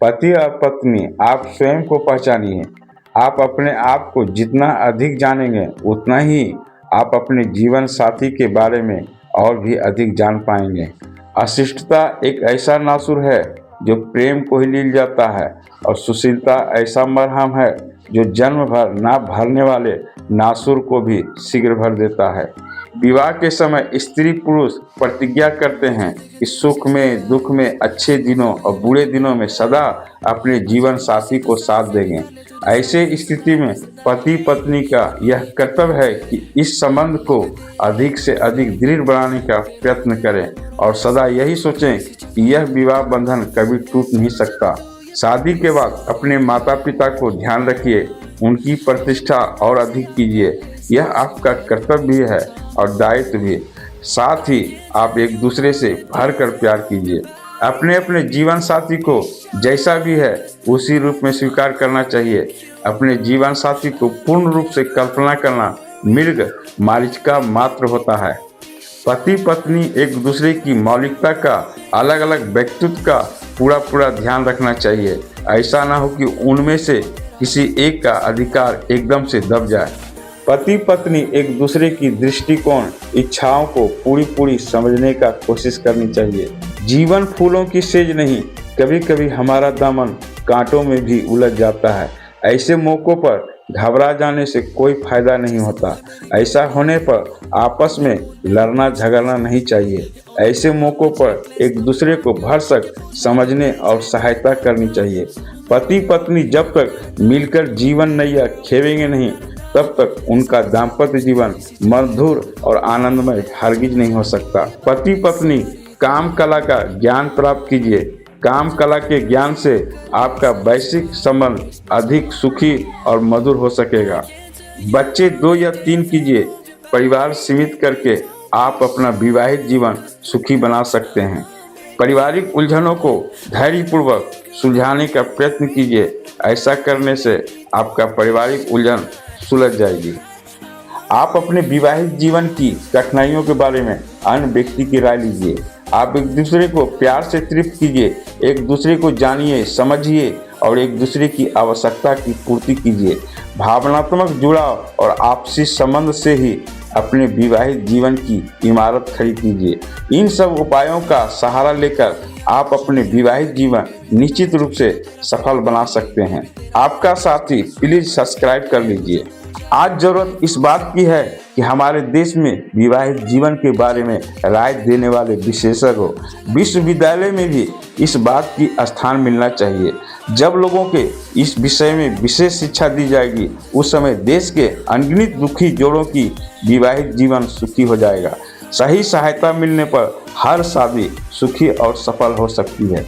पति और पत्नी, आप स्वयं को पहचानिए। आप अपने आप को जितना अधिक जानेंगे उतना ही आप अपने जीवन साथी के बारे में और भी अधिक जान पाएंगे। अशिष्टता एक ऐसा नासुर है जो प्रेम को ही लील जाता है, और सुशीलता ऐसा मरहम है जो जन्म भर ना भरने वाले नासुर को भी शीघ्र भर देता है। विवाह के समय स्त्री पुरुष प्रतिज्ञा करते हैं कि सुख में, दुख में, अच्छे दिनों और बुरे दिनों में सदा अपने जीवन साथी को साथ देंगे। ऐसे स्थिति में पति पत्नी का यह कर्तव्य है कि इस संबंध को अधिक से अधिक दृढ़ बनाने का प्रयत्न करें और सदा यही सोचें कि यह विवाह बंधन कभी टूट नहीं सकता। शादी के बाद अपने माता पिता को ध्यान रखिए, उनकी प्रतिष्ठा और अधिक कीजिए। यह आपका कर्तव्य भी है और दायित्व भी। साथ ही आप एक दूसरे से भर कर प्यार कीजिए। अपने अपने जीवन साथी को जैसा भी है उसी रूप में स्वीकार करना चाहिए। अपने जीवन साथी को पूर्ण रूप से कल्पना करना मृग मारीचिका मात्र होता है। पति पत्नी एक दूसरे की मौलिकता का, अलग अलग व्यक्तित्व का पूरा ध्यान रखना चाहिए। ऐसा ना हो कि उनमें से किसी एक का अधिकार एकदम से दब जाए। पति पत्नी एक दूसरे की दृष्टिकोण, इच्छाओं को पूरी समझने का कोशिश करनी चाहिए। जीवन फूलों की सेज नहीं, कभी कभी हमारा दामन कांटों में भी उलझ जाता है। ऐसे मौक़ों पर घबरा जाने से कोई फायदा नहीं होता। ऐसा होने पर आपस में लड़ना झगड़ना नहीं चाहिए। ऐसे मौक़ों पर एक दूसरे को भरसक समझने और सहायता करनी चाहिए। पति पत्नी जब तक मिलकर जीवन नैया खेवेंगे नहीं, तब तक उनका दाम्पत्य जीवन मधुर और आनंदमय हरगिज नहीं हो सकता। पति पत्नी काम कला का ज्ञान प्राप्त कीजिए। काम कला के ज्ञान से आपका वैश्विक संबंध अधिक सुखी और मधुर हो सकेगा। बच्चे 2 या 3 कीजिए। परिवार सीमित करके आप अपना विवाहित जीवन सुखी बना सकते हैं। पारिवारिक उलझनों को धैर्यपूर्वक सुलझाने का प्रयत्न कीजिए। ऐसा करने से आपका पारिवारिक उलझन सुलझ जाएगी। आप अपने विवाहित जीवन की कठिनाइयों के बारे में अन्य व्यक्ति की राय लीजिए। आप एक दूसरे को प्यार से तृप्त कीजिए, एक दूसरे को जानिए, समझिए और एक दूसरे की आवश्यकता की पूर्ति कीजिए। भावनात्मक जुड़ाव और आपसी संबंध से ही अपने विवाहित जीवन की इमारत खड़ी कीजिए। इन सब उपायों का सहारा लेकर आप अपने विवाहित जीवन निश्चित रूप से सफल बना सकते हैं। आपका साथी प्लीज सब्सक्राइब कर लीजिए। आज जरूरत इस बात की है कि हमारे देश में विवाहित जीवन के बारे में राय देने वाले विशेषज्ञ हो। विश्वविद्यालय में भी इस बात की स्थान मिलना चाहिए। जब लोगों के इस विषय में विशेष शिक्षा दी जाएगी, उस समय देश के अनगिनत दुखी जोड़ों की विवाहित जीवन सुखी हो जाएगा। सही सहायता मिलने पर हर शादी सुखी और सफल हो सकती है।